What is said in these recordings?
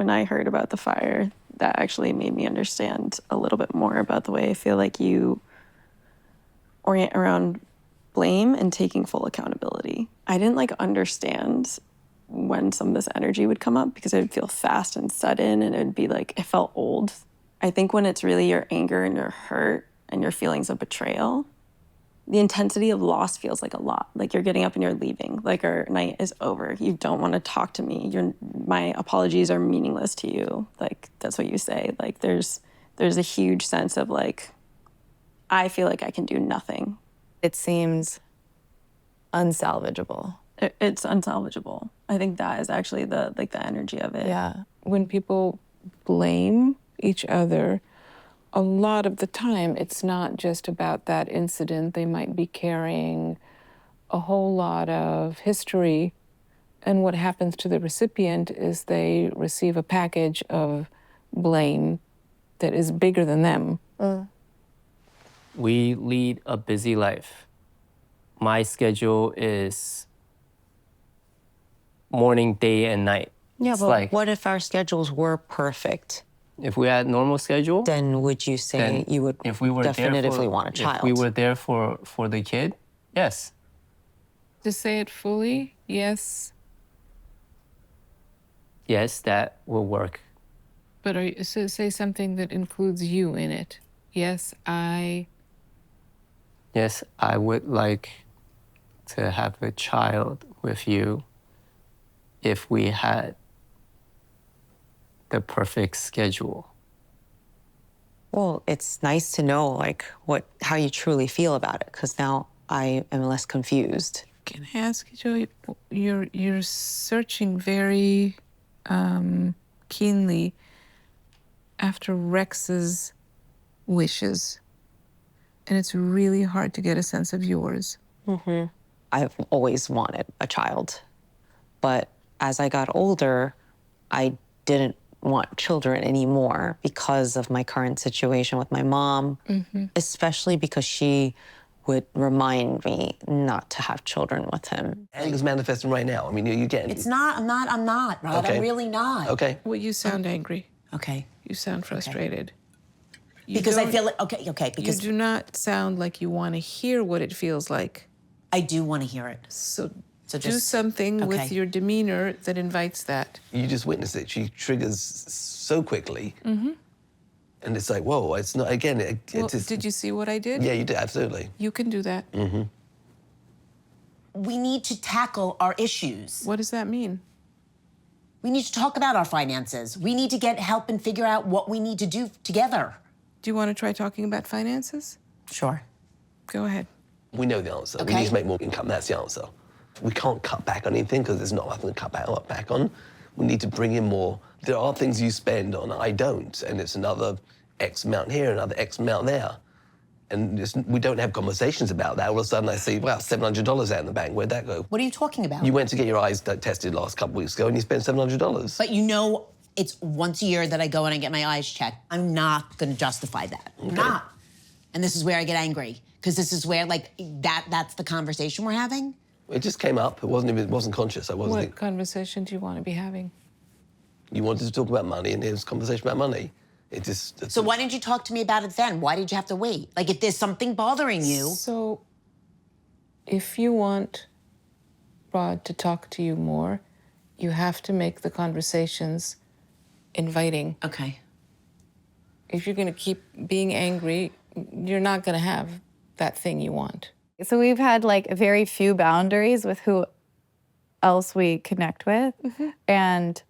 when I heard about the fire, that actually made me understand a little bit more about the way I feel like you orient around blame and taking full accountability. I didn't like understand when some of this energy would come up because it would feel fast and sudden and it would be like, it felt old. I think when it's really your anger and your hurt and your feelings of betrayal, the intensity of loss feels like a lot. Like you're getting up and you're leaving. Like our night is over. You don't want to talk to me. My apologies are meaningless to you. Like that's what you say. Like there's a huge sense of like, I feel like I can do nothing. It seems unsalvageable. It's unsalvageable. I think that is actually the energy of it. Yeah. When people blame each other, a lot of the time, it's not just about that incident. They might be carrying a whole lot of history. And what happens to the recipient is they receive a package of blame that is bigger than them. We lead a busy life. My schedule is morning, day, and night. Yeah, It's but like, what if our schedules were perfect? if we had normal schedule, Then would you say then you would if we were definitively want a child? If we were there for the kid, yes. To say it fully, yes, Yes, that will work. but say something that includes you in it. Yes, Yes, I would like to have a child with you if we had the perfect schedule. Well, it's nice to know like how you truly feel about it, because now I am less confused. Can I ask you, Joey? You're searching very keenly after Rex's wishes, and it's really hard to get a sense of yours. I've always wanted a child, but as I got older, I didn't want children anymore because of my current situation with my mom, especially because she would remind me not to have children with him. Anger's manifesting right now. I mean, you getting It's not, I'm not, Rod. Okay. I'm really not. Okay. Well, you sound angry. Okay. You sound frustrated. You Because I don't- feel like, okay, You because do not sound like you want to hear what it feels like. I do want to hear it. So, So do just- something with okay. your demeanor that invites that. You just witnessed it. She triggers so quickly. And it's like, whoa, it's not, again, Well, it's just, did you see what I did? yeah, you did, absolutely. You can do that. We need to tackle our issues. What does that mean? We need to talk about our finances. We need to get help and figure out what we need to do together. Do you want to try talking about finances? Sure. Go ahead. We know the answer. We Okay. need to make more income, that's the answer. We can't cut back on anything because there's not nothing to cut back on. We need to bring in more. There are things you spend on, I don't, and it's another X amount here, another X amount there. And we don't have conversations about that. All of a sudden I see, wow, $700 out in the bank, where'd that go? What are you talking about? You went to get your eyes tested last couple weeks ago and you spent $700. But you know, it's once a year that I go and I get my eyes checked. I'm not going to justify that. I'm not. And this is where I get angry, because this is where, like, that's the conversation we're having. It just came up. It wasn't conscious. I wasn't. What conversation do you want to be having? You wanted to talk about money, and here's a conversation about money. It just. So why didn't you talk to me about it then? Why did you have to wait? Like, if there's something bothering you. So, if you want Rod to talk to you more, you have to make the conversations inviting. Okay. If you're going to keep being angry, you're not going to have that thing you want. So we've had like very few boundaries with who else we connect with. And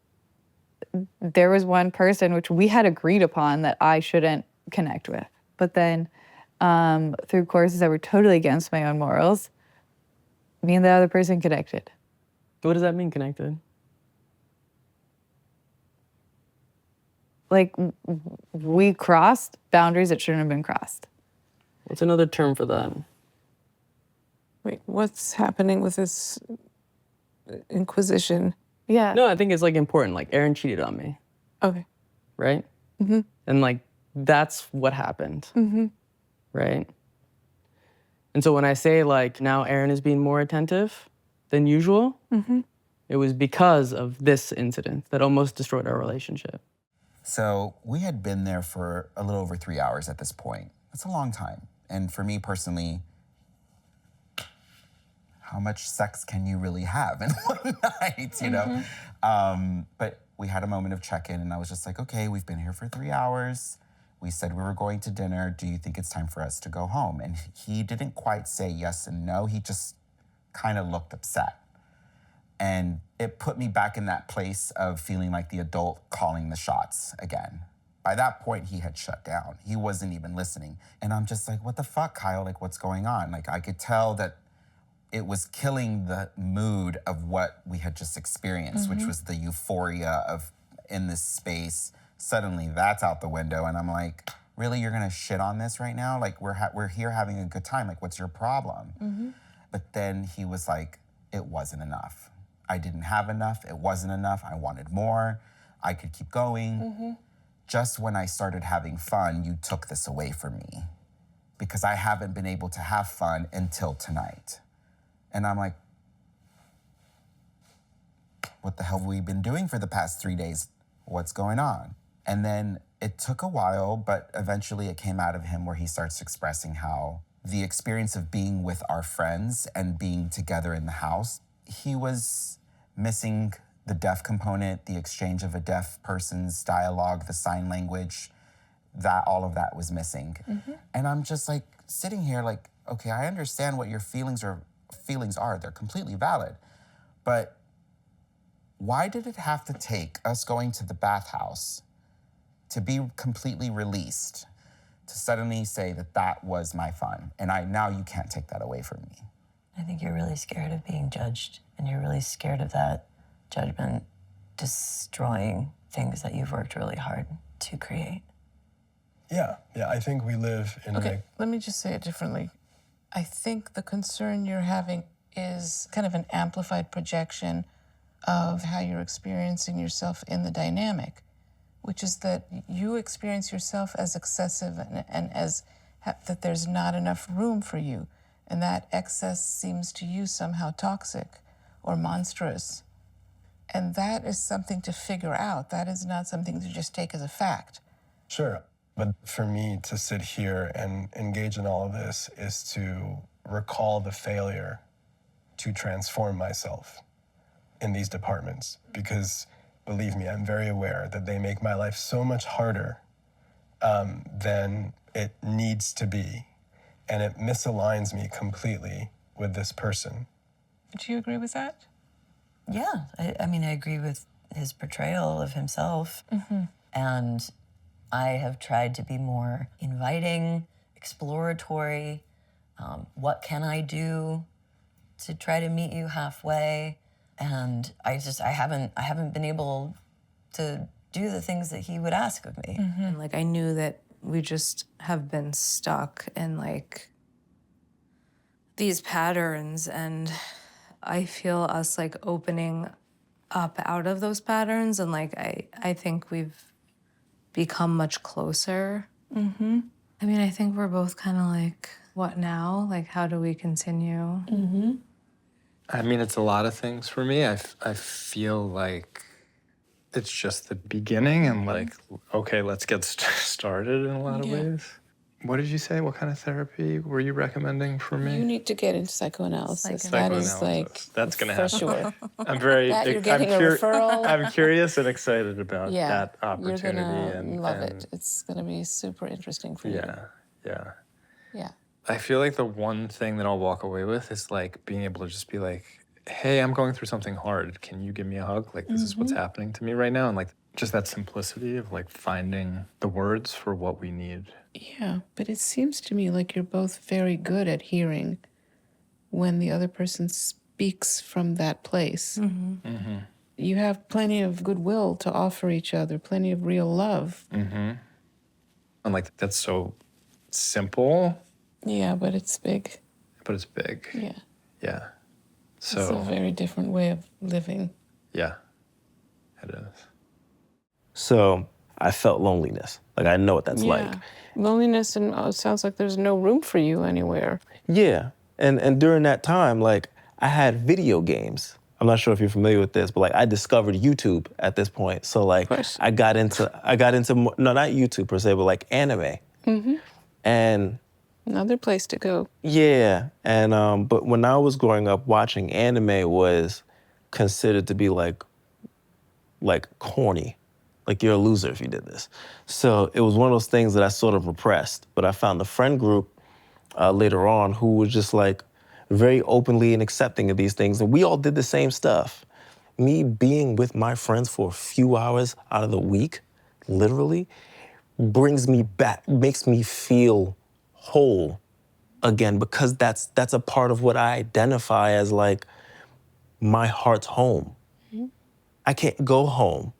there was one person which we had agreed upon that I shouldn't connect with. But then through courses that were totally against my own morals, me and the other person connected. What does that mean, connected? Like we crossed boundaries that shouldn't have been crossed. What's another term for that? Wait, what's happening with this inquisition? Yeah. No, I think it's like important. Like Aaron cheated on me, Okay. right? And like that's what happened, right? And so when I say like now Aaron is being more attentive than usual, It was because of this incident that almost destroyed our relationship. So we had been there for a little over 3 hours at this point. That's a long time. And for me personally, how much sex can you really have in one night, you know? But we had a moment of check-in and I was just like, okay, we've been here for 3 hours. We said we were going to dinner. Do you think it's time for us to go home? And he didn't quite say yes and no. He just kind of looked upset. And it put me back in that place of feeling like the adult calling the shots again. By that point, he had shut down. He wasn't even listening. And I'm just like, what the fuck, Kyle? Like, what's going on? Like, I could tell that it was killing the mood of what we had just experienced, which was the euphoria of in this space. Suddenly, that's out the window. And I'm like, really, you're gonna shit on this right now? Like, we're here having a good time. Like, what's your problem? But then he was like, it wasn't enough. I didn't have enough. It wasn't enough. I wanted more. I could keep going. Just when I started having fun, you took this away from me because I haven't been able to have fun until tonight. And I'm like, what the hell have we been doing for the past 3 days? What's going on? And then it took a while, but eventually it came out of him where he starts expressing how the experience of being with our friends and being together in the house, he was missing the deaf component, the exchange of a deaf person's dialogue, the sign language, that all of that was missing. And I'm just like sitting here like, okay, I understand what your feelings are. They're completely valid. But why did it have to take us going to the bathhouse to be completely released to suddenly say that that was my fun? And now you can't take that away from me. I think you're really scared of being judged, and you're really scared of that judgment destroying things that you've worked really hard to create. Yeah, I think we live in Okay, let me just say it differently. I think the concern you're having is kind of an amplified projection of how you're experiencing yourself in the dynamic, which is that you experience yourself as excessive and as that there's not enough room for you. And that excess seems to you somehow toxic or monstrous. And that is something to figure out. That is not something to just take as a fact. Sure. But for me to sit here and engage in all of this is to recall the failure to transform myself in these departments. Because believe me, I'm very aware that they make my life so much harder than it needs to be. And it misaligns me completely with this person. Do you agree with that? Yeah, I mean, I agree with his portrayal of himself. And I have tried to be more inviting, exploratory. What can I do to try to meet you halfway? And I haven't been able to do the things that he would ask of me. And like I knew that we just have been stuck in like these patterns, and I feel us like opening up out of those patterns, and like I think we've become much closer. I mean, I think we're both kind of like, what now? Like, how do we continue? I mean, it's a lot of things for me. I feel like it's just the beginning and like, okay, let's get started in a lot of ways. What did you say? What kind of therapy were you recommending for me? You need to get into psychoanalysis. That is like, that's gonna for happen. sure. I'm very. That you're getting a referral. I'm curious and excited about Yeah, that opportunity. you're gonna and love it. It's gonna be super interesting for you. Yeah. Yeah. I feel like the one thing that I'll walk away with is like being able to just be like, hey, I'm going through something hard. Can you give me a hug? Like, this is what's happening to me right now. And like, just that simplicity of like finding the words for what we need. Yeah, but it seems to me like you're both very good at hearing when the other person speaks from that place. You have plenty of goodwill to offer each other, plenty of real love. And like, that's so simple. Yeah, but it's big. But it's big. Yeah. So It's a very different way of living. yeah, it is. So I felt loneliness. Like, I know what that's like. Loneliness, and it sounds like there's no room for you anywhere. Yeah. And during that time, like, I had video games I'm not sure if you're familiar with this, but like I discovered YouTube at this point. So like I got into no, not YouTube per se, but like anime. And Another place to go. yeah, and but when I was growing up, watching anime was considered to be like corny. Like you're a loser if you did this. So it was one of those things that I sort of repressed. But I found a friend group later on who was just like very openly and accepting of these things. And we all did the same stuff. Me being with my friends for a few hours out of the week, literally, brings me back, makes me feel whole again, because that's a part of what I identify as like my heart's home. I can't go home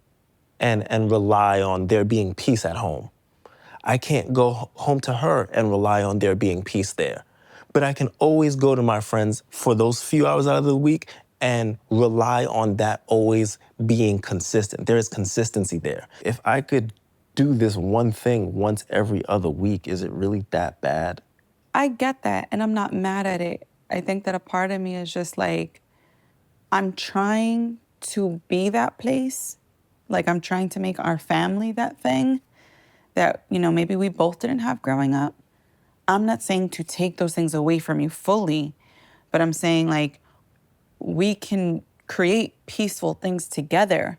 and rely on there being peace at home. I can't go home to her and rely on there being peace there. But I can always go to my friends for those few hours out of the week and rely on that always being consistent. There is consistency there. If I could do this one thing once every other week, is it really that bad? I get that, and I'm not mad at it. I think that a part of me is just like, I'm trying to be that place. Like, I'm trying to make our family that thing that, you know, maybe we both didn't have growing up. I'm not saying to take those things away from you fully, but I'm saying, like, we can create peaceful things together